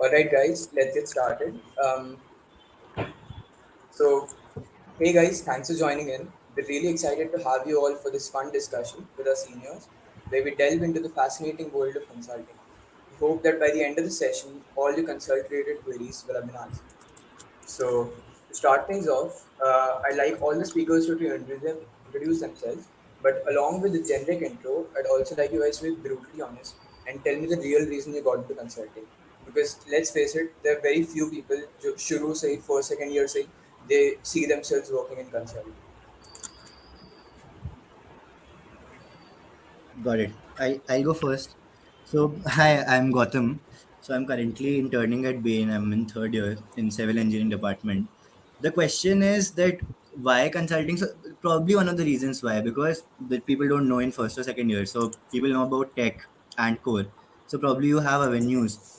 Alright, guys, let's get started. So, hey guys, thanks for joining in. We're really excited to have you all for this fun discussion with our seniors, where we delve into the fascinating world of consulting. We hope that by the end of the session, all your consult-related queries will have been answered. So, to start things off, I'd like all the speakers to introduce themselves, but along with the generic intro, I'd also like you guys to be brutally honest and tell me the real reason you got into consulting. Because let's face it, there are very few people, shuru say, first, second year say, they see themselves working in consulting. Got it. I'll go first. So hi, I'm Gautam. So I'm currently interning at Bain. I'm in third year in civil engineering department. The question is that why consulting? So probably one of the reasons why, because the people don't know in first or second year. So people know about tech and core. So probably you have avenues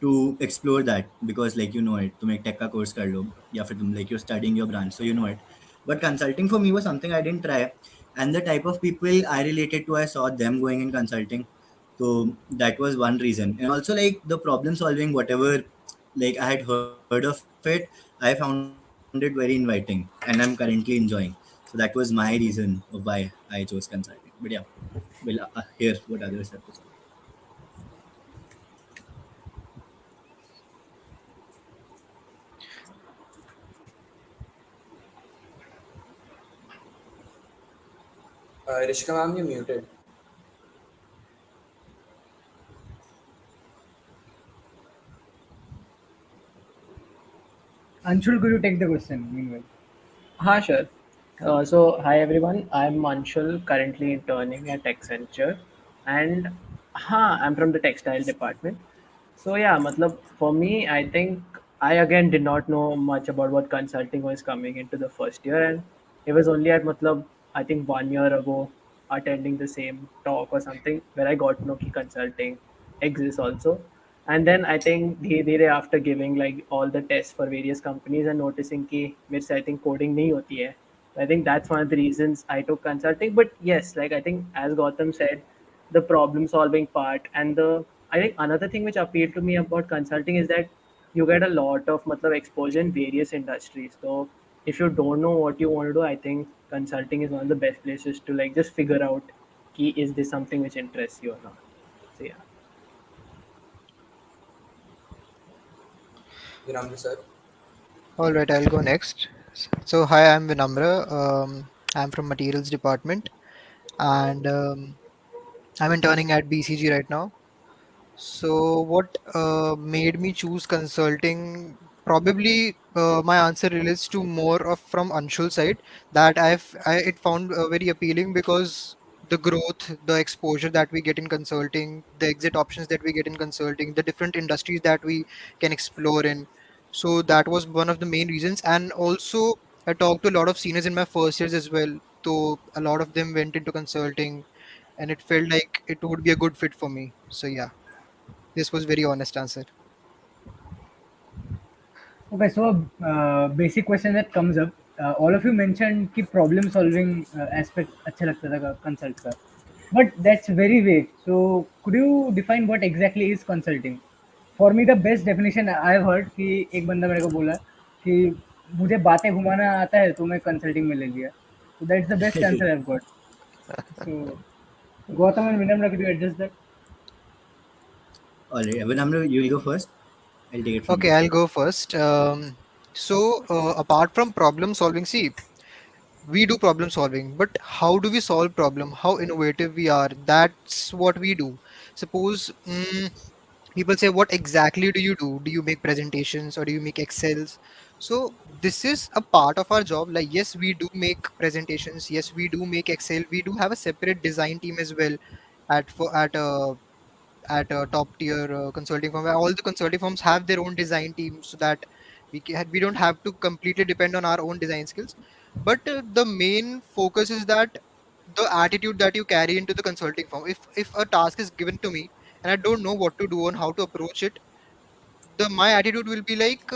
to explore that because like you know it to make tech ka course kar lo या फिर तुम like you're studying your branch so you know it. But consulting for me was something I didn't try, and the type of people I related to, I saw them going in consulting. So that was one reason, and also like the problem solving, whatever like I had heard of it, I found it very inviting, and I'm currently enjoying. So that was my reason of why I chose consulting. But yeah, we'll hear what others have to say. Rishika ma'am, you're muted. Anshul, could you take the question meanwhile? Sure. Hi everyone. I'm Anshul, currently interning at Accenture, and I'm from the textile department. So yeah, matlab, for me, I think I again did not know much about what consulting was coming into the first year, and it was only at I think 1 year ago, attending the same talk or something where I got to know कि consulting exists also. And then I think धीरे after giving like all the tests for various companies and noticing कि मेरे से I think coding नहीं होती है. I think that's one of the reasons I took consulting. But yes, like I think as Gautam said, the problem solving part and the I think another thing which appealed to me about consulting is that you get a lot of exposure in various industries. So if you don't know what you want to do, I think consulting is one of the best places to like just figure out key is this something which interests you or not. So yeah. Vinamra sir. All right, I'll go next. So, hi, I'm Vinamra. I'm from Materials Department, and I'm interning at BCG right now. So, what made me choose consulting? Probably, my answer relates to more of from Anshul's side that it found very appealing because the growth, the exposure that we get in consulting, the exit options that we get in consulting, the different industries that we can explore in. So that was one of the main reasons, and also I talked to a lot of seniors in my first years as well. So a lot of them went into consulting, and it felt like it would be a good fit for me. So yeah. This was very honest answer. Okay, so basic question that comes up. All of you mentioned कि problem solving aspect अच्छा लगता था consult का, but that's very vague. So could you define what exactly is consulting? For me, the best definition I've heard कि एक बंदा मेरे को बोला कि मुझे बातें घुमाना आता है तो मैं consulting में ले लिया. So that's the best answer I've got. So Gautam and Vinamra, could you address that? All right, Vinamra, you'll go first. I'll take it from Okay, there. I'll go first. Apart from problem solving, see, we do problem solving, but how do we solve problem? How innovative we are? That's what we do. Suppose people say, "What exactly do you do? Do you make presentations or do you make Excels?" So this is a part of our job. Like, yes, we do make presentations. Yes, we do make Excel. We do have a separate design team as well at a top tier consulting firm. Where all the consulting firms have their own design team, so that we don't have to completely depend on our own design skills. But the main focus is that the attitude that you carry into the consulting firm. If a task is given to me and I don't know what to do and how to approach it, the my attitude will be like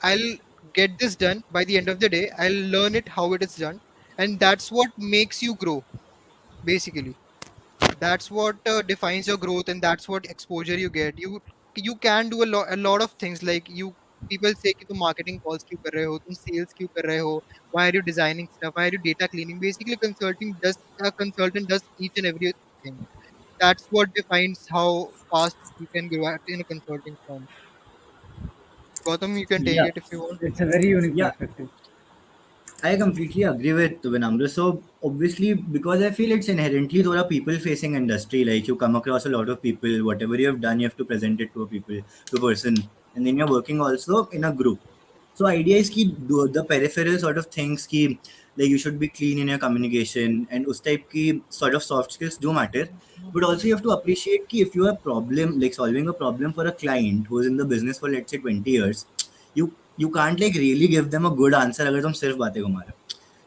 I'll get this done by the end of the day. I'll learn it how it is done, and that's what makes you grow basically. That's what defines your growth, and that's what exposure you get. you can do a lot of things. Like you, people say कि तुम marketing calls क्यों कर रहे हो, तुम sales क्यों कर रहे हो, why are you designing stuff, why are you data cleaning. Basically a consultant does each and everything. That's what defines how fast you can grow in a consulting firm. Gautam, you can take Yeah, it if you want. it's a very unique Yeah, perspective. I completely agree with Vinamra. So obviously, because I feel it's inherently sort of people-facing industry. Like you come across a lot of people. Whatever you have done, you have to present it to a people, to a person, and then you're working also in a group. So idea is ki the peripheral sort of things ki like you should be clean in your communication and us type ki sort of soft skills do matter. But also you have to appreciate ki if you have problem like solving a problem for a client who's in the business for let's say 20 years, you can't like really give them a good answer अगर तुम सिर्फ बातें घुमा रहे हो.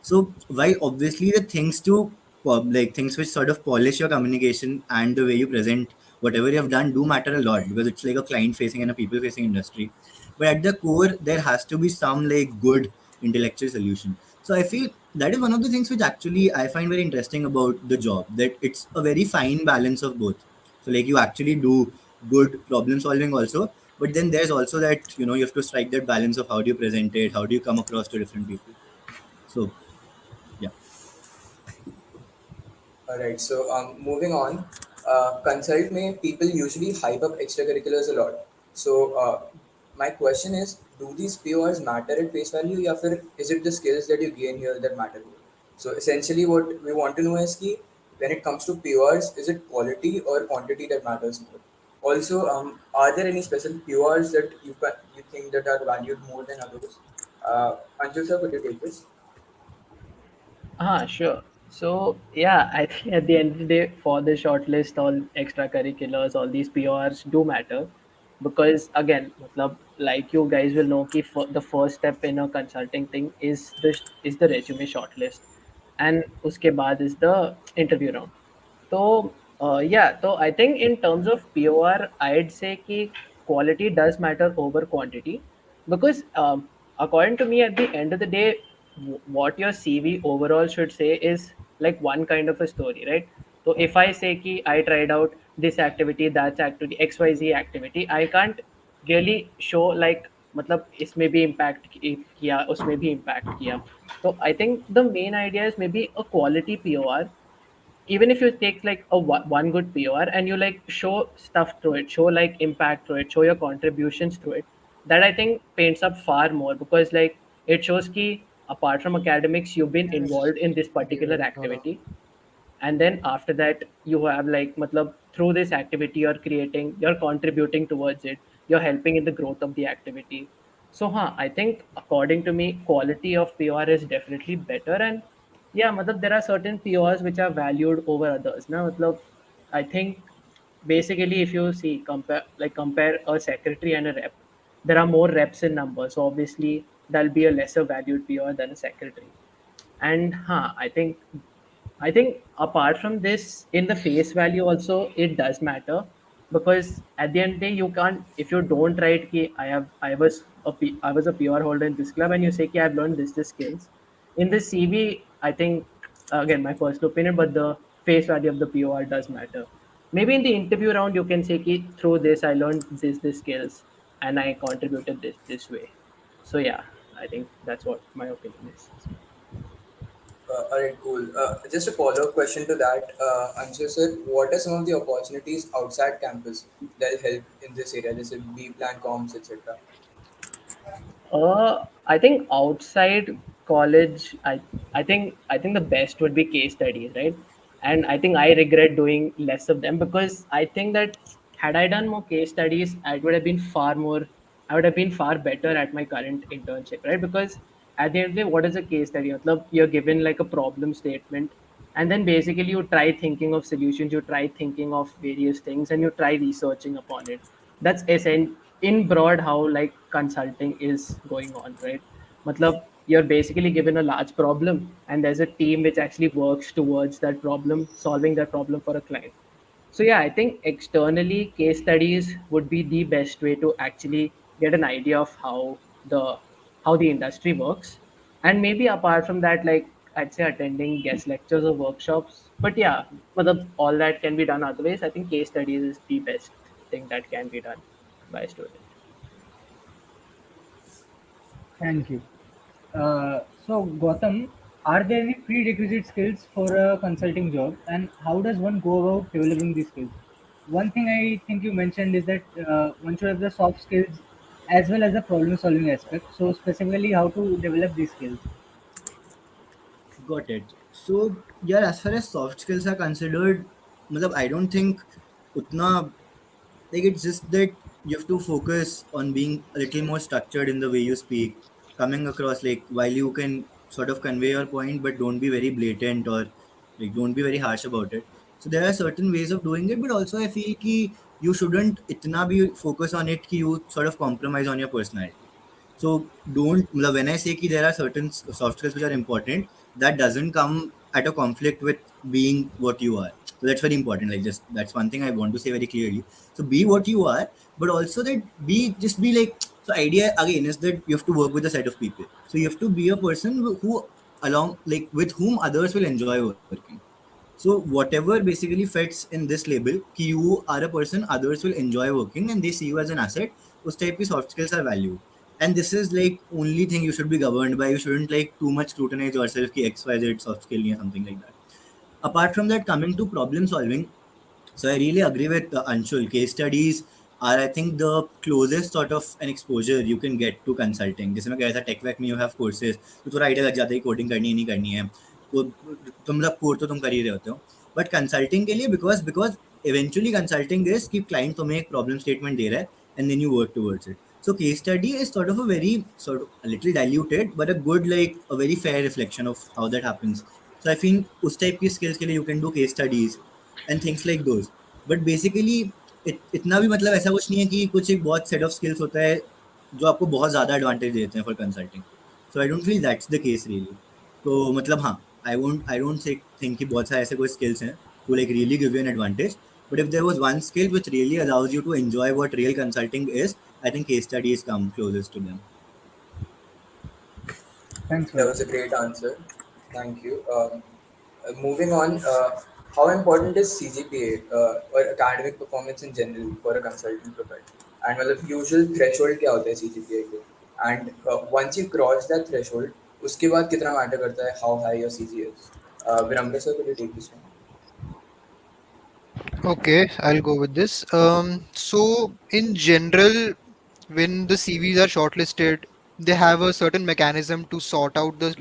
So while obviously the things to like things which sort of polish your communication and the way you present whatever you have done do matter a lot because it's like a client facing and a people facing industry. But at the core, there has to be some like good intellectual solution. So I feel that is one of the things which actually I find very interesting about the job, that it's a very fine balance of both. So like you actually do good problem solving also, but then there's also that you have to strike that balance of how do you present it, how do you come across to different people. So yeah. All right, so moving on, consult में people usually hype up extracurriculars a lot. So my question is, do these PORs matter at face value, या फिर is it the skills that you gain here that matter more? So essentially, what we want to know is कि when it comes to PORs, is it quality or quantity that matters more? Also, are there any special PORs that you think that are valued more than others? Anshul sir, could you take this? Sure. So yeah, I think at the end of the day, for the shortlist, all extracurriculars, all these PRs do matter, because again, matlab, like you guys will know, कि the first step in a consulting thing is the resume shortlist, and उसके बाद is the interview round. So yeah, so I think in terms of POR, I'd say कि quality does matter over quantity, because according to me, at the end of the day, what your CV overall should say is like one kind of a story, right? So if I say कि I tried out this activity, that activity, XYZ activity, I can't really show like मतलब इसमें भी impact किया, उसमें भी impact किया. So I think the main idea is maybe a quality POR, even if you take like one good POR and you like show stuff through it, show like impact through it, show your contributions through it, that I think paints up far more, because like it shows ki apart from academics, you've been involved in this particular activity, and then after that you have like matlab, through this activity you're contributing towards it, you're helping in the growth of the activity. So I think according to me, quality of PR is definitely better. And yeah, matlab, there are certain PRs which are valued over others na, matlab, I think basically if you see compare a secretary and a rep, there are more reps in numbers, so obviously there'll be a lesser valued PR than a secretary. And I think apart from this, in the face value also, it does matter, because at the end of the day, you can't, if you don't write ki I was a PR holder in this club, and you say ki I've learned this skills in the CV. I think again my personal opinion, but the face value of the PR does matter. Maybe in the interview round you can say ki through this I learned this skills and I contributed this way. So yeah, I think that's what my opinion is. All right, cool. Just a follow-up question to that, Anshu sir, what are some of the opportunities outside campus that'll help in this area? This is B plan comms, etc. I think outside college, I think the best would be case studies, right? And I think I regret doing less of them, because I think that had I done more case studies, I would have been far more. I would have been far better at my current internship, right? Because at the end of the day, what is a case study? Matlab, you're given like a problem statement, and then basically you try thinking of solutions, you try thinking of various things, and you try researching upon it. That's in broad how like consulting is going on, right? Matlab, you're basically given a large problem, and there's a team which actually works towards that problem, solving that problem for a client. So yeah, I think externally case studies would be the best way to actually get an idea of the how the industry works. And maybe apart from that, like I'd say attending guest lectures or workshops. But yeah, all that can be done otherwise. I think case studies is the best thing that can be done. by a student. Thank you. So, Gautam, are there any prerequisite skills for a consulting job, and how does one go about developing these skills? One thing I think you mentioned is that one should have the soft skills as well as the problem-solving aspect. So, specifically, how to develop these skills? Got it. So yeah, as far as soft skills are considered, matlab, I don't think utna, like it's just that you have to focus on being a little more structured in the way you speak, coming across like while you can sort of convey your point, but don't be very blatant or like don't be very harsh about it. So there are certain ways of doing it, but also I feel ki you shouldn't itna be focus on it ki you sort of compromise on your personality. So don't matlab, when I say ki there are certain soft skills which are important, that doesn't come at a conflict with being what you are. So that's very important. Like just that's one thing I want to say very clearly. So be what you are, but also that be like, so idea again is that you have to work with a set of people. So you have to be a person who along like with whom others will enjoy working. So whatever basically fits in this label, कि you are a person others will enjoy working and they see you as an asset, उस type की soft skills are valued. And this is like only thing you should be governed by. You shouldn't like too much scrutinize yourself कि XYZ soft skill नहीं है, something like that. Apart from that, coming to problem solving, so I really agree with Anshul. Case studies are, I think, the closest sort of an exposure you can get to consulting. जैसे मैं कह रहा था take वैक में you have courses, तो थोड़ा idea लग जाता है कोडिंग करनी है नहीं करनी है. तो तुम मतलब कोड तो तुम कर ही रहे होते हो. बट कंसल्टिंग के लिए बिकॉज eventually consulting is कि client तुम्हें एक problem statement दे रहा है and then you work towards it. So case study is sort of a very sort of a little diluted but a good like a very fair reflection of how that happens. So I think उस type की skills के लिए you can do case studies and things like those. But basically इतना भी मतलब ऐसा कुछ नहीं है कि कुछ एक बहुत सेट ऑफ स्किल्स होता है जो आपको बहुत ज़्यादा एडवांटेज देते हैं for consulting. So I don't feel that's the case really. तो मतलब हाँ, आई डोंट से थिंक कि बहुत सारे ऐसे कोई स्किल्स हैं who like really give you an advantage. But if there was one skill which really allows you to enjoy what real consulting is, I think case studies come closest to them. Thanks, That was Gautam. a great answer. Thank you. Moving on, how important is CGPA or academic performance in general for a consultant profile? And मतलब usual threshold क्या होता है CGPA के? And once you cross that threshold, उसके बाद कितना matter करता है how high your CG is? Vinamra sir, could you take this one? Okay, I'll go with this. So in general, when the CVs are shortlisted, they have a certain mechanism to sort out the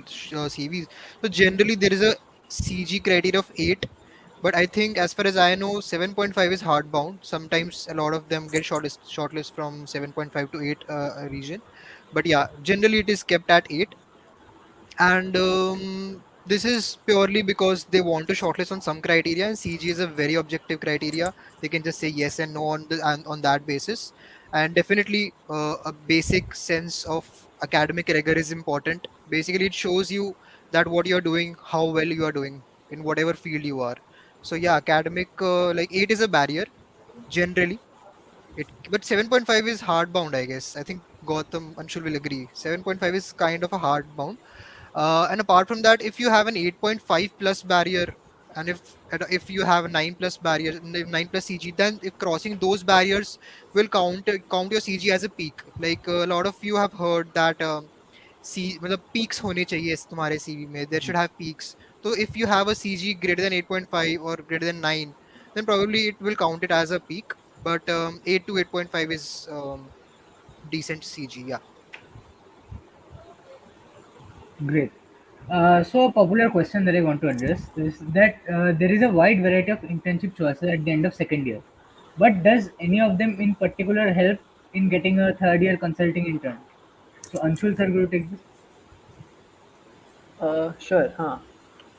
CVs. So generally, there is a CG criteria of 8, but I think as far as I know, 7.5 is hardbound. Sometimes a lot of them get shortlist from 7.5 to 8 region, but yeah, generally it is kept at 8. And this is purely because they want to shortlist on some criteria, and CG is a very objective criteria. They can just say yes and no on that basis. And definitely a basic sense of academic rigor is important. Basically it shows you that what you're doing, how well you are doing in whatever field you are. So yeah, academic like 8 is a barrier generally. But 7.5 is hard bound, I guess. I think Gautam Anshul will agree. 7.5 is kind of a hard bound. And apart from that, if you have an 8.5 plus barrier, and if you have a 9 plus barrier, 9 plus CG, then if crossing those barriers will count your CG as a peak. Like a lot of you have heard that C मतलब peaks होने चाहिए इस तुम्हारे CV में. There should have peaks. So if you have a CG greater than 8.5 or greater than 9, then probably it will count it as a peak. But 8 to 8.5 is decent CG. Yeah. Great. So, a popular question that I want to address is that there is a wide variety of internship choices at the end of second year. But does any of them in particular help in getting a third year consulting intern? So, Anshul sir, will you take this? Sure, हाँ.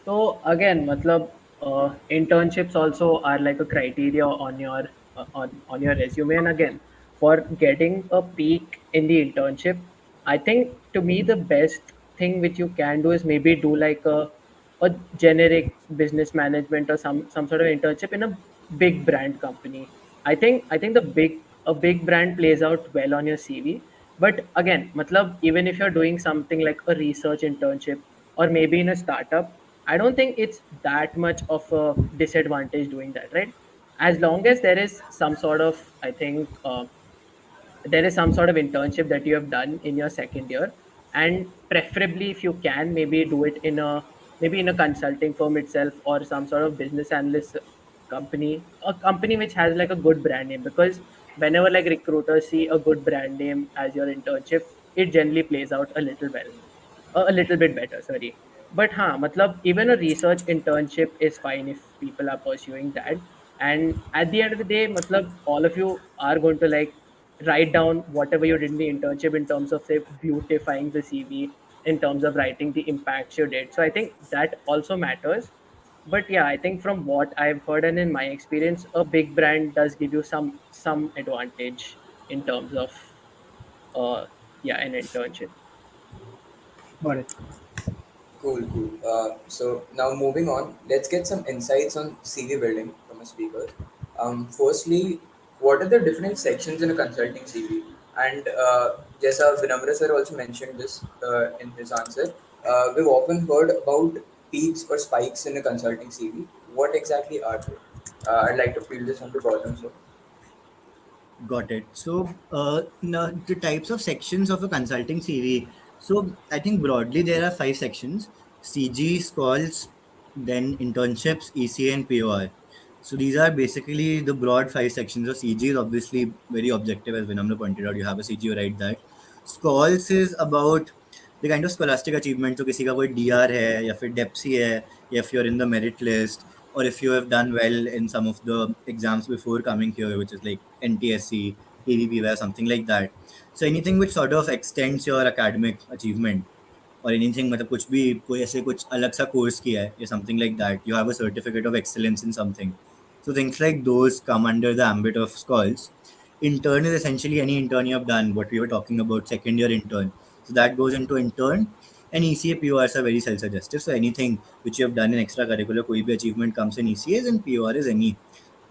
So again, मतलब internships also are like a criteria on your on your resume. And again, for getting a peak in the internship, I think to me the best thing which you can do is maybe do like a generic business management or some sort of internship in a big brand company. I think a big brand plays out well on your CV. But again, matlab, even if you're doing something like a research internship or maybe in a startup, I don't think it's that much of a disadvantage doing that, right? As long as there is some sort of, I think, there is some sort of internship that you have done in your second year, and preferably if you can maybe do it in a, maybe in a consulting firm itself, or some sort of business analyst company, a company which has like a good brand name, because whenever like recruiters see a good brand name as your internship, it generally plays out a little well, a little bit better, sorry. But matlab, even a research internship is fine if people are pursuing that. And at the end of the day, matlab, all of you are going to like write down whatever you did in the internship in terms of say beautifying the CV, in terms of writing the impacts you did. So I think that also matters. But yeah, I think from what I've heard and in my experience, a big brand does give you some advantage in terms of uh yeah, an internship. Got it. Cool, cool. So now moving on, let's get some insights on CV building from a speaker. Firstly, what are the different sections in a consulting CV? And Jessa Vinamra sir also mentioned this in his answer. We've often heard about peaks or spikes in a consulting CV. What exactly are they? I'd like to field this on to Gautam. So, Got it. So, now the types of sections of a consulting CV. So, I think broadly there are five sections: CG, Schols, then internships, ECA, and POI. So, these are basically the broad five sections. So, CG is obviously very objective, as Vinamra pointed out. You have a CG, you write that. Schols is about the kind of scholastic achievement. So, किसी का कोई DR है या फिर DEPSI है या if you're in the merit list, or if you have done well in some of the exams before coming here, which is like NTSC, AVP, something like that. So anything which sort of extends your academic achievement, or anything, मतलब कुछ भी कोई ऐसे कुछ अलग सा course किया है या something like that, you have a certificate of excellence in something. So things like those come under the ambit of Schols. Intern is essentially any intern you have done, what we were talking about, second year intern. So that goes into intern. And ECA PORs are very self-suggestive. So anything which you have done in extracurricular, कोई भी achievement comes in ECAs, and POR is any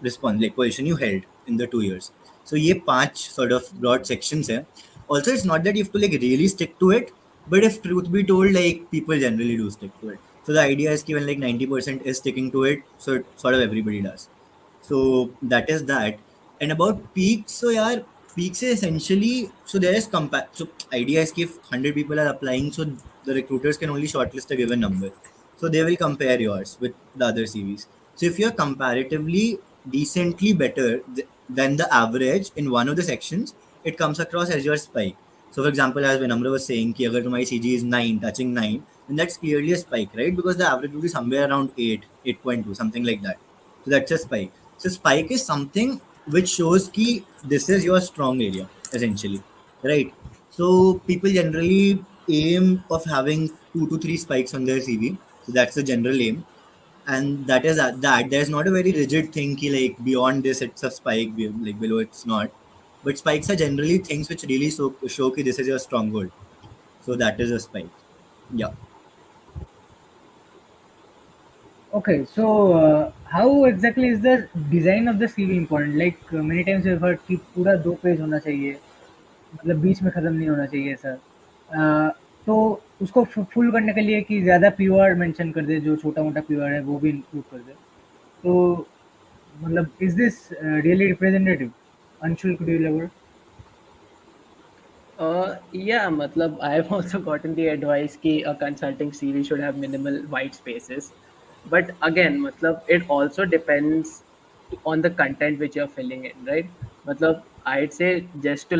response like position you held in the 2 years. So ये पांच sort of broad sections है. Also, it's not that you have to like really stick to it, but if truth be told, like people generally do stick to it. So the idea is given like 90% is sticking to it, so it, sort of everybody does. So that is that. And about peaks, so yeah, peaks is essentially, so there is so idea is if 100 people are applying, so the recruiters can only shortlist a given number. So they will compare yours with the other CVs. So if you're comparatively decently better than the average in one of the sections, it comes across as your spike. So for example, as Vinamra was saying, कि अगर तुम्हारी CG is 9, touching 9, then that's clearly a spike, right? Because the average will be somewhere around 8, 8.2, something like that. So that's a spike. So spike is something which shows कि this is your strong area, essentially, right? So people generally aim of having 2 to 3 spikes on their CV. So that's the general aim, and that is that. There's not a very rigid thing ki like beyond this it's a spike, like below it's not. But spikes are generally things which really show ki this is your stronghold. So that is a spike. Yeah. Okay, so how exactly is the design of the CV important? Like many times we've heard कि पूरा 2 page होना चाहिए, मतलब बीच में ख़त्म नहीं होना चाहिए ऐसा। तो उसको फुल करने के लिए कि ज़्यादा पीओआर मेंशन कर दे, जो छोटा-मोटा पीओआर है वो भी इंक्लूड कर दे। तो मतलब is this really representative? Anshul, could you elaborate? Yeah, matlab, I've also gotten the advice कि a consulting CV should have minimal white spaces. But again, matlab, it also depends on the content which you're filling in, right? Matlab, I'd say just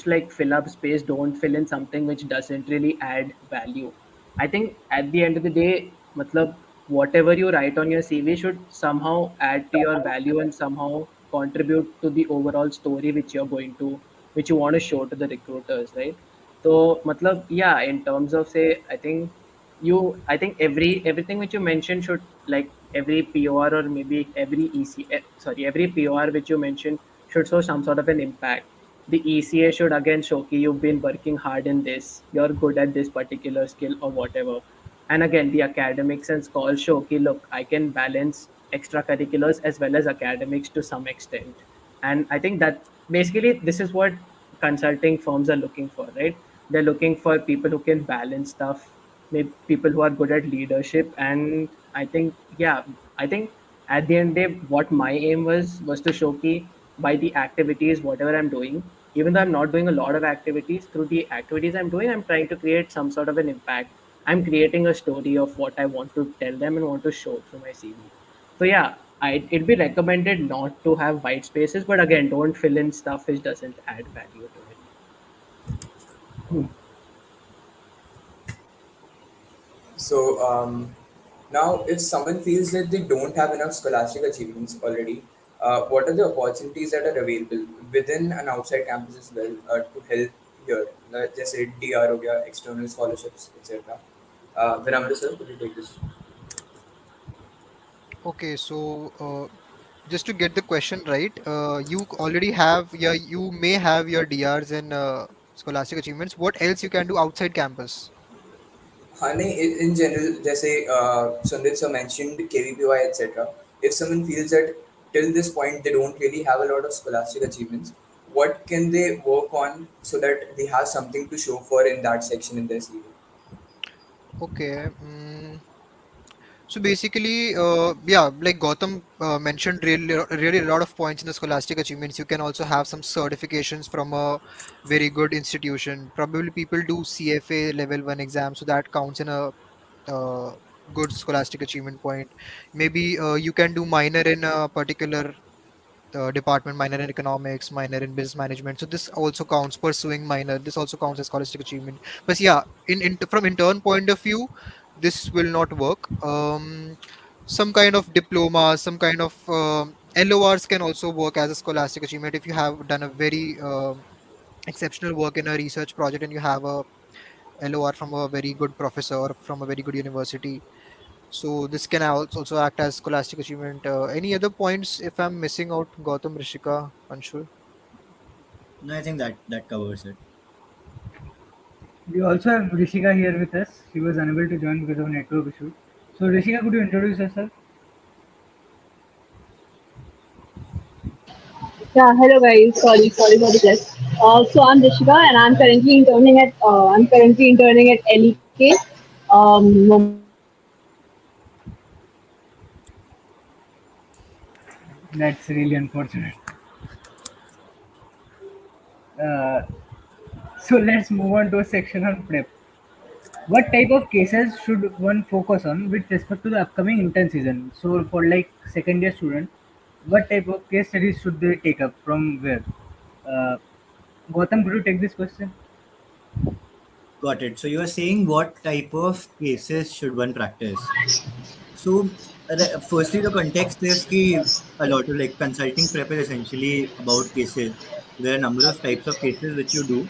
like fill up space, don't fill in something which doesn't really add value. I think at the end of the day, matlab, whatever you write on your CV should somehow add to your value and somehow contribute to the overall story which you want to show to the recruiters, right? So, matlab, yeah, in terms of say, I think everything which you mentioned should, like every POR or maybe every POR which you mentioned should show some sort of an impact. The ECA should again show that you've been working hard in this, you're good at this particular skill or whatever. And again, the academics and scholars show that look, I can balance extracurriculars as well as academics to some extent. And I think that basically this is what consulting firms are looking for, right? They're looking for people who can balance stuff, maybe people who are good at leadership. And I think, yeah, I think at the end of the day, what my aim was to show that by the activities, whatever I'm doing, Even though I'm not doing a lot of activities, through the activities I'm doing, I'm trying to create some sort of an impact. I'm creating a story of what I want to tell them and want to show through my CV. So yeah, it'd be recommended not to have white spaces, but again, don't fill in stuff which doesn't add value to it. Cool. So now, if someone feels that they don't have enough scholastic achievements already, what are the opportunities that are available within and outside campus as well to help here? Just say DR, ho gaya, external scholarships, etc. Vinamra sir, could you take this? Okay, so just to get the question right, you already have you may have your DRs and scholastic achievements. What else you can do outside campus? हाँ नहीं in general जैसे Sundit sir mentioned KVPY etc. If someone feels that till this point they don't really have a lot of scholastic achievements, what can they work on so that they have something to show for in that section in their CV? Okay. So basically, yeah, like Gautam mentioned, really a lot of points in the scholastic achievements. You can also have some certifications from a very good institution. Probably people do CFA level one exam, so that counts in a uh, good scholastic achievement point. Maybe you can do minor in a particular department, minor in economics, minor in business management. So this also counts. Pursuing minor, this also counts as scholastic achievement. But yeah, in from intern point of view, this will not work. Some kind of diploma, some kind of LORs can also work as a scholastic achievement if you have done a very exceptional work in a research project and you have a LOR from a very good professor or from a very good university. So this can also act as scholastic achievement. Any other points if I'm missing out, Gautam, Rishika, Anshul? No, I think that covers it. We also have Rishika here with us. She was unable to join because of a network issue. So, Rishika, could you introduce yourself? Yeah, hello guys. Sorry for the guest. So I'm Rishika, and I'm currently interning at LEK, Mumbai That's really unfortunate. Uh, so, let's move on to a section on prep. What type of cases should one focus on with respect to the upcoming intern season? So, for like second year student, what type of case studies should they take up from where? Uh, Gautam, could you take this question? Got it. So you are saying what type of cases should one practice? So, firstly, the context is कि a lot of like consulting prep is essentially about cases. There are a number of types of cases which you do,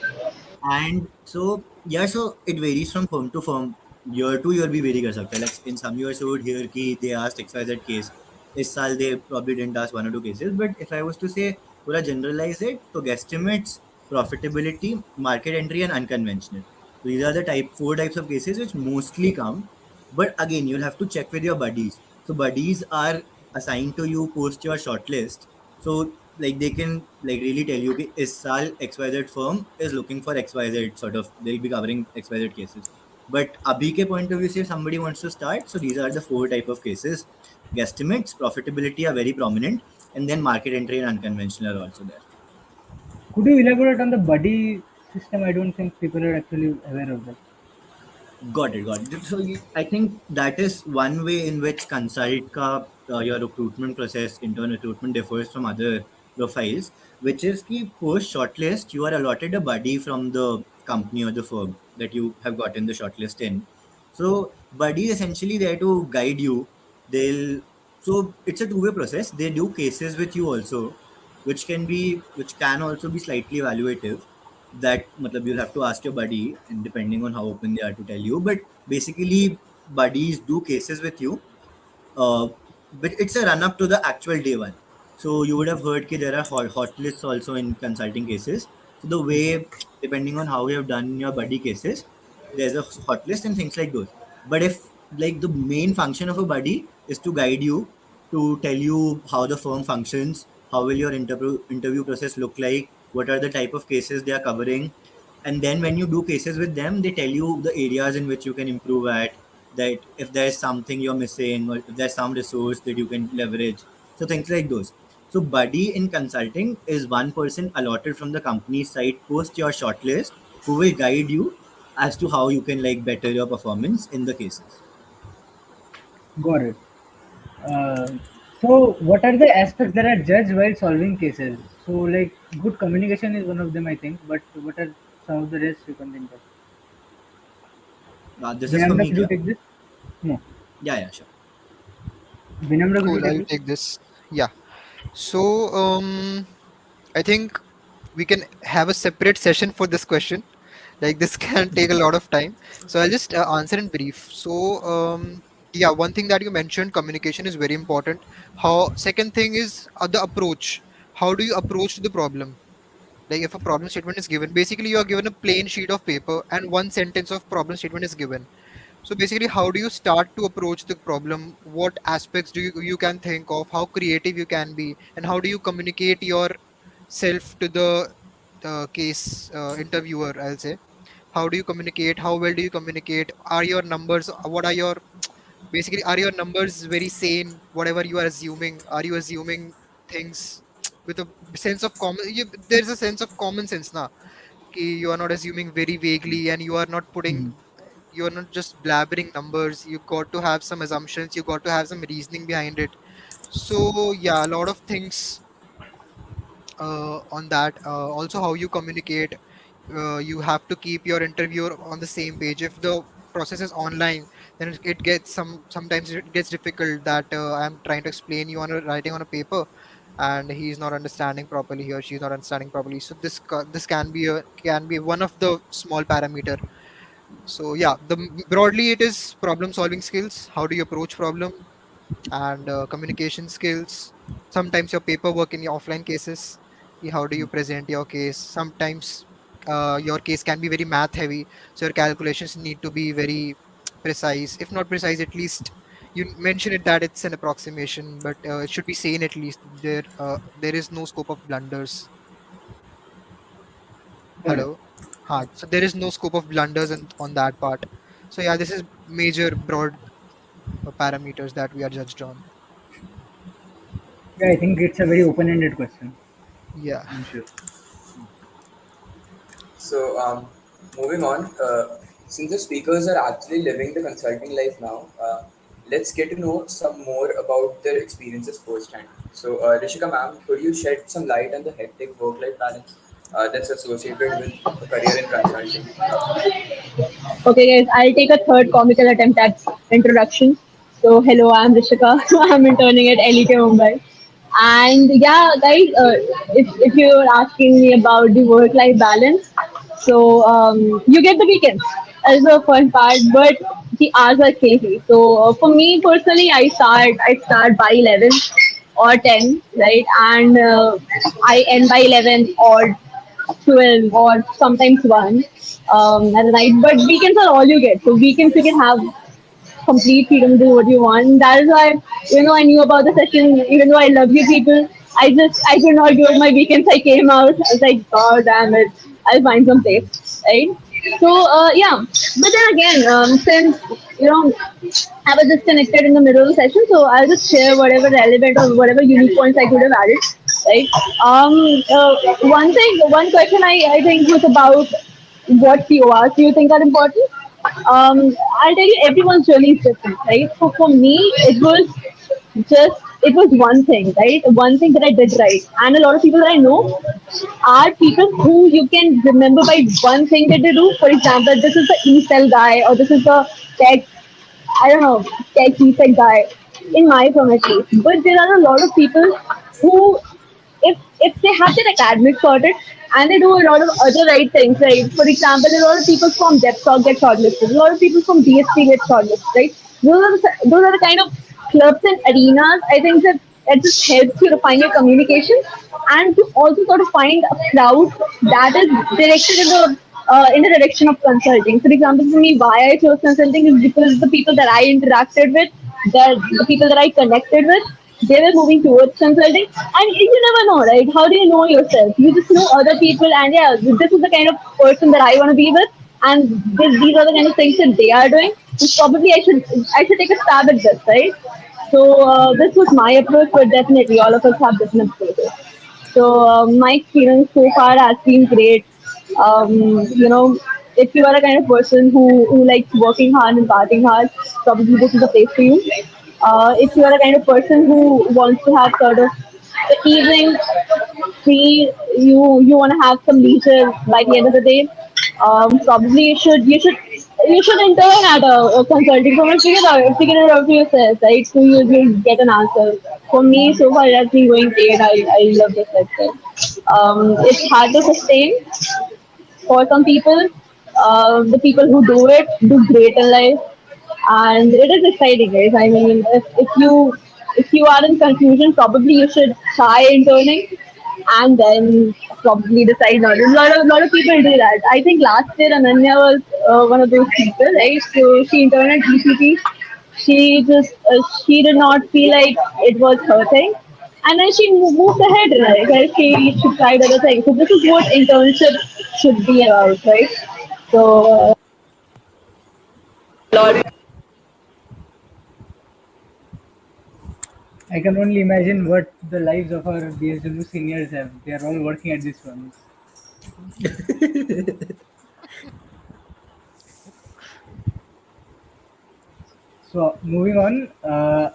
and so yeah, so it varies from firm to firm. Year to year भी vary कर सकता है. Like in some years you would hear कि they asked XYZ case. इस साल they probably didn't ask one or two cases. But if I was to say पूरा generalize it, तो guesstimates, profitability, market entry, and unconventional. These are the four types of cases which mostly come. But again, you'll have to check with your buddies. So buddies are assigned to you post your shortlist. So like they can like really tell you कि इस साल XYZ firm is looking for XYZ sort of they'll be covering XYZ cases. But abhi ke point of view, say if somebody wants to start, so these are the four type of cases. Guesstimates, profitability are very prominent, and then market entry and unconventional are also there. Could you elaborate on the buddy system? I don't think people are actually aware of that. Got it, got it. So I think that is one way in which consult ka your recruitment process, intern recruitment differs from other profiles, which is ki post shortlist you are allotted a buddy from the company or the firm that you have gotten the shortlist in. So buddy is essentially there to guide you. They'll so it's a two-way process. They do cases with you also, which can also be slightly evaluative that matlab you'll have to ask your buddy and depending on how open they are to tell you but basically buddies do cases with you uh, but it's a run up to the actual day one. So you would have heard that there are hot lists also in consulting cases. So the way, depending on how you have done your buddy cases, there's a hot list and things like those. But if like the main function of a buddy is to guide you, to tell you how the firm functions, how will your interview process look like, what are the type of cases they are covering, and then when you do cases with them they tell you the areas in which you can improve at, that if there's something you're missing or if there's some resource that you can leverage, so things like those. So buddy in consulting is one person allotted from the company side post your shortlist who will guide you as to how you can like better your performance in the cases. Got it. Uh, so, what are the aspects that are judged while solving cases? So, like, good communication is one of them, I think. But what are some of the rest you can think of? This is for Vinamra, me, could you kya? take this? No. Yeah, yeah, sure. Vinamra, could you Cool. take I'll this? take this. Yeah. So I think we can have a separate session for this question. Like this can take a lot of time. So I'll just answer in brief. So yeah, one thing that you mentioned, communication is very important. How second thing is the approach. How do you approach the problem? Like if a problem statement is given, basically you are given a plain sheet of paper and one sentence of problem statement is given. So basically, how do you start to approach the problem? What aspects do you can think of? How creative you can be, and how do you communicate yourself to the case interviewer? I'll say, how do you communicate? How well do you communicate? Are your numbers? What are your basically? Are your numbers very sane? Whatever you are assuming, are you assuming things with a sense of common? There's a sense of common sense now. You are not assuming very vaguely, and you are not putting Mhm. you're not just blabbering numbers. You got to have some assumptions, you got to have some reasoning behind it. So yeah, a lot of things on that. Also how you communicate. You have to keep your interviewer on the same page. If the process is online, then it gets sometimes it gets difficult that I'm trying to explain you on writing on a paper, and he's not understanding properly, he or she's not understanding properly. So this can be one of the small parameter. So yeah, broadly it is problem solving skills. How do you approach problem, and communication skills. Sometimes your paperwork in your offline cases. How do you present your case? Sometimes your case can be very math heavy, so your calculations need to be very precise. If not precise, at least you mention it that it's an approximation, but it should be sane at least. There is no scope of blunders. Got it. Hello. So there is no scope of blunders on that part. So yeah, this is major broad parameters that we are judged on. Yeah, I think it's a very open-ended question. Yeah. I'm sure. So, moving on, since the speakers are actually living the consulting life now, let's get to know some more about their experiences firsthand. So, Rishika ma'am, could you shed some light on the hectic work-life balance that's associated with a career in consulting? Okay, guys, I'll take a third comical attempt at introduction. So, hello, I'm Rishika. I'm interning at LEK Mumbai. And yeah, guys, if you're asking me about the work-life balance, so you get the weekends as the fun part, but the hours are crazy. So for me personally, I start by 11 or 10, right, and I end by 11 or 12 or sometimes 1 at the night. But weekends are all you get. So weekends you can have complete freedom to do what you want. That is why, I knew about the session, even though I love you people. I could not give up my weekends. I came out. I was like, God damn it, I'll find some place, right? So yeah, but then again, since I was disconnected in the middle of the session, so I'll just share whatever relevant or whatever unique points I could have added, right? One question I think was about what PORs do you think are important? I'll tell you, everyone's journey is different, right? So for me, it was one thing, right? One thing that I did right, and a lot of people that I know are people who you can remember by one thing that they do. For example, this is the e-cell guy, or this is the tech, I don't know, tech e-cell guy in my firm at least. But there are a lot of people who, if they have their academics sorted and they do a lot of other right things, right? For example, a lot of people from DevSoc get shortlisted, a lot of people from DSP get shortlisted, right? Those are the kind of clubs and arenas I think that just helps you refine your communication and to also sort of find a crowd that is directed in the direction of consulting. For example, for me, why I chose consulting is because the people that I interacted with, the people that I connected with, they were moving towards consulting. And you never know, right? How do you know yourself? You just know other people, and yeah, this is the kind of person that I want to be with, and these are the kind of things that they are doing. So probably I should take a stab at this, right? So this was my approach, but definitely all of us have different approaches. So my experience so far has been great. You know, if you are a kind of person who likes working hard and partying hard, probably this is the place for you. If you are a kind of person who wants to have sort of the evening free, you want to have some leisure by the end of the day, probably you should intern at a consulting firm and figure it out for yourself, right? So you'll get an answer. For me, so far it has been going great. I love this sector. It's hard to sustain for some people. The people who do it do great in life, and it is exciting, guys. I mean, if you are in confusion, probably you should try interning, and then probably decide not. A lot of people do that. I think last year Ananya was one of those people, right? So she interned at BCG. She did not feel like it was her thing, and then she moved ahead, right? She tried other things. So this is what internship should be about, right? So I can only imagine what the lives of our BSW seniors have. They are all working at these firms. So moving on,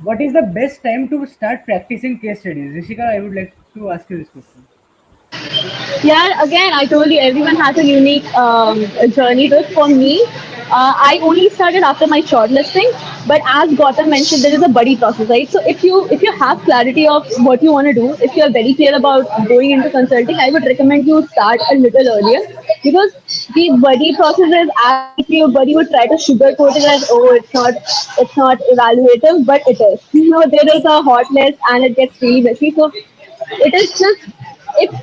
what is the best time to start practicing case studies? Rishika, I would like to ask you this question. yeah, again, I told you everyone has a unique journey. But for me, I only started after my shortlisting. But as Gautam mentioned, there is a buddy process, right? So if you have clarity of what you want to do, if you are very clear about going into consulting, I would recommend you start a little earlier, because the buddy process is as if your buddy would try to sugarcoat it as, oh, it's not evaluative, but it is. There is a hot list and it gets really messy. So it is just, it's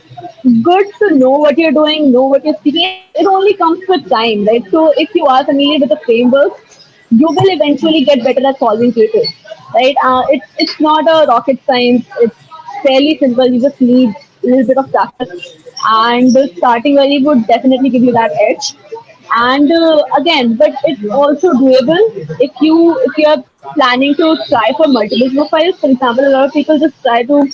good to know what you're doing, know what you're speaking. It only comes with time, right? So if you are familiar with the framework, you will eventually get better at solving cases, right? It's not a rocket science. It's fairly simple. You just need a little bit of practice, and starting early would definitely give you that edge. And again, but it's also doable if you are planning to try for multiple profiles. For example, a lot of people just try to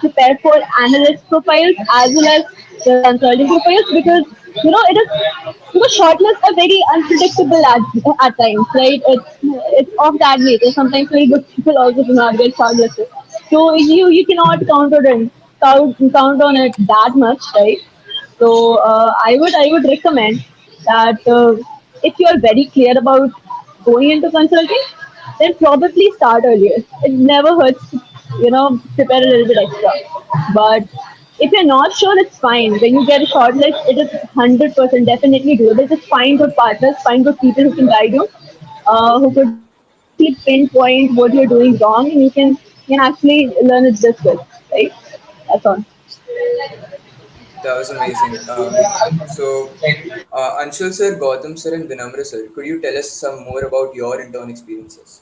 prepare for analyst profiles as well as the consulting profiles, because it is, shortlists are very unpredictable at times, right? It's of that nature. Sometimes very good people also do not get shortlisted, so you cannot count on it that much, right? So I would recommend that if you are very clear about going into consulting, then probably start earlier. It never hurts to, prepare a little bit extra. But if you're not sure, it's fine. When you get a shortlist, it is 100% definitely doable. Just find good partners, find good people who can guide you, who could actually pinpoint what you're doing wrong, and you can actually learn it this way, right? That's all. That was amazing. Anshul sir, Gautam sir, and Vinamra sir, could you tell us some more about your intern experiences?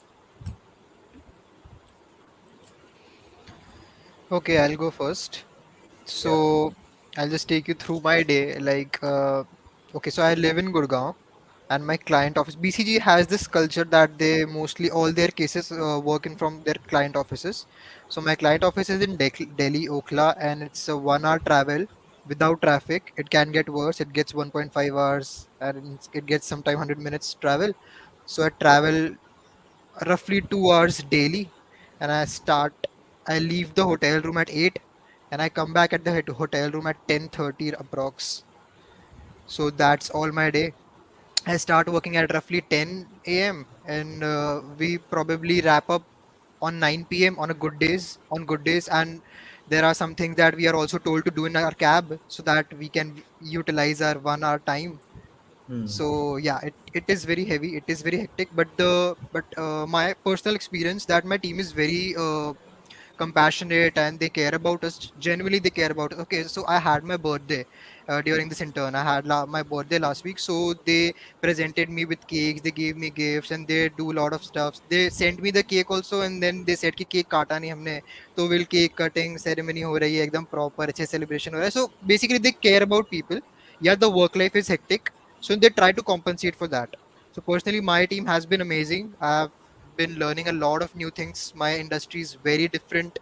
Okay, I'll go first. Yeah. So I'll just take you through my day. Okay, so I live in Gurgaon, and my client office, BCG has this culture that they mostly all their cases work in from their client offices. So my client office is in Delhi, Okhla, and it's a 1 hour travel without traffic. It can get worse. It gets 1.5 hours, and it gets sometime 100 minutes travel. So I travel roughly 2 hours daily, and I leave the hotel room at 8, and I come back at the hotel room at 10:30 approx. So that's all my day. I start working at roughly 10 a.m. and we probably wrap up on 9 p.m. on good days, and there are some things that we are also told to do in our cab so that we can utilize our 1 hour time. So yeah, it is very heavy, it is very hectic, but my personal experience that my team is very compassionate, and they care about us. Genuinely they care about us. Okay, so I had my birthday during this intern. I had my birthday last week, so they presented me with cakes, they gave me gifts, and they do a lot of stuff. They sent me the cake also, and then they said कि cake काटा नहीं हमने, तो will cake cutting ceremony हो रही है एकदम proper अच्छे celebration हो रहा है. So basically they care about people. Yeah, the work life is hectic, so they try to compensate for that. So personally my team has been amazing. been learning a lot of new things. My industry is very different.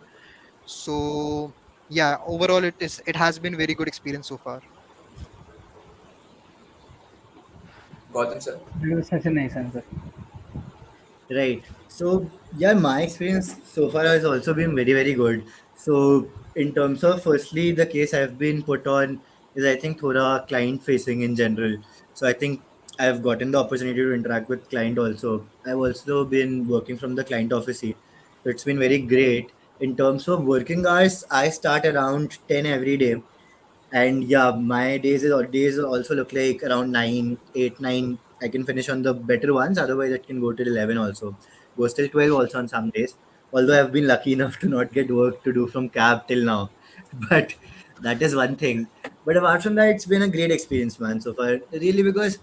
So yeah, overall it has been very good experience so far. Gautam sir. That was such a nice answer. Right. So yeah, my experience so far has also been very, very good. So in terms of firstly, the case I've been put on is I think thoda client facing in general. So I think I've gotten the opportunity to interact with client also. I've also been working from the client office. So it's been very great. In terms of working hours, I start around 10 every day, and yeah, my days also look like around 9, 8, 9. I can finish on the better ones. Otherwise, it can go till 11 also. Goes till 12 also on some days. Although I've been lucky enough to not get work to do from cab till now. But that is one thing. But apart from that, it's been a great experience, man, so far. Really, because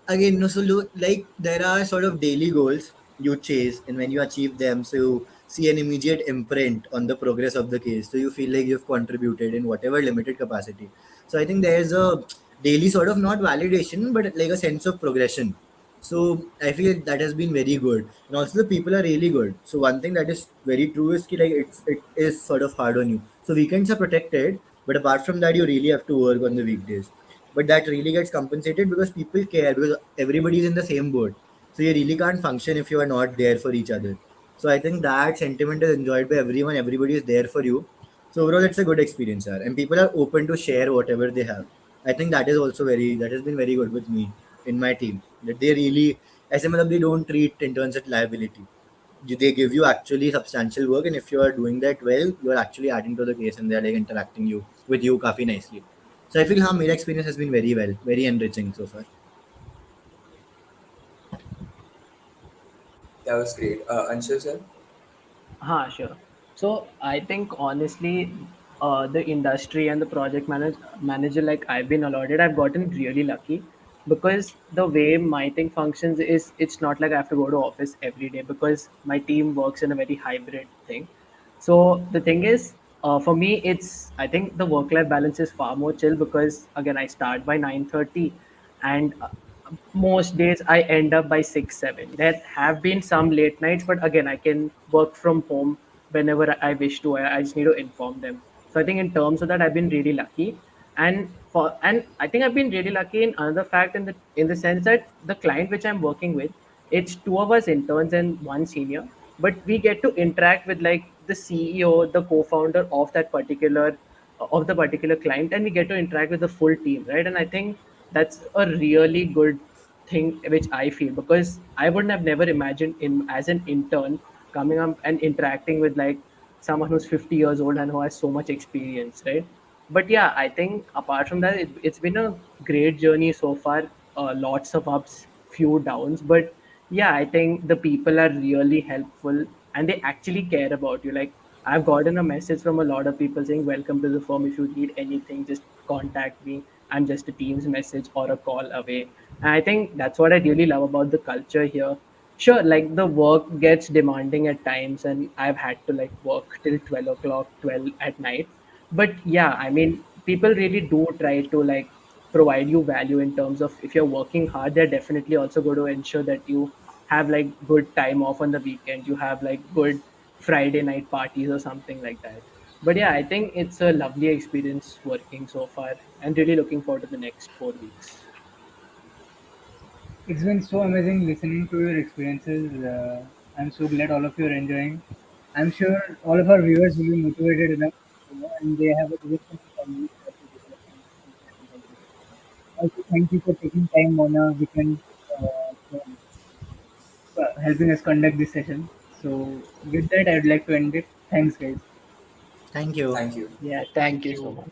again, no, so like there are sort of daily goals you chase, and when you achieve them, so you see an immediate imprint on the progress of the case. So you feel like you've contributed in whatever limited capacity. So I think there's a daily sort of not validation, but like a sense of progression. So I feel that has been very good, and also the people are really good. So one thing that is very true is ki, like it is sort of hard on you. So weekends are protected, but apart from that, you really have to work on the weekdays. But that really gets compensated because people care, because everybody is in the same boat. So you really can't function if you are not there for each other. So I think that sentiment is enjoyed by everyone. Everybody is there for you. So overall, it's a good experience, sir. And people are open to share whatever they have. I think that is also that has been very good with me in my team. That they really, as a they don't treat interns as liability. They give you actually substantial work, and if you are doing that well, you are actually adding to the case, and they're like interacting you with you काफी nicely. So I feel my experience has been very well, very enriching so far. That was great. Anshul sir. Sure. So I think honestly, the industry and the manager like I've been allotted, I've gotten really lucky because the way my thing functions is it's not like I have to go to office every day because my team works in a very hybrid thing. So the thing is, for me, it's I think the work-life balance is far more chill because again I start by 9:30, and most days I end up by 6, 7. There have been some late nights, but again I can work from home whenever I wish to. I just need to inform them. So I think in terms of that, I've been really lucky, and I think I've been really lucky in another fact in the sense that the client which I'm working with, it's two of us interns and one senior, but we get to interact with like the CEO, the co-founder of the particular client, and we get to interact with the full team, right? And I think that's a really good thing which I feel because I wouldn't have never imagined in as an intern coming up and interacting with like someone who's 50 years old and who has so much experience, right? But yeah, I think apart from that, it's been a great journey so far. Lots of ups, few downs, but yeah, I think the people are really helpful and they actually care about you. Like I've gotten a message from a lot of people saying, "Welcome to the firm. If you need anything, just contact me. I'm just a Teams message or a call away." And I think that's what I really love about the culture here. Sure, like the work gets demanding at times, and I've had to like work till 12 o'clock, 12 at night. But yeah, I mean, people really do try to like provide you value in terms of if you're working hard, they're definitely also going to ensure that you have like good time off on the weekend, you have like good Friday night parties or something like that. But yeah, I think it's a lovely experience working so far and really looking forward to the next 4 weeks. It's been so amazing listening to your experiences. I'm so glad all of you are enjoying. I'm sure all of our viewers will be motivated enough, and they have a direction to follow to develop some discussions like this. Also, thank you for taking time on a weekend for helping us conduct this session. So, with that, I would like to end it. Thanks, guys. Thank you. Thank you. Yeah, Thank thank you so you. much.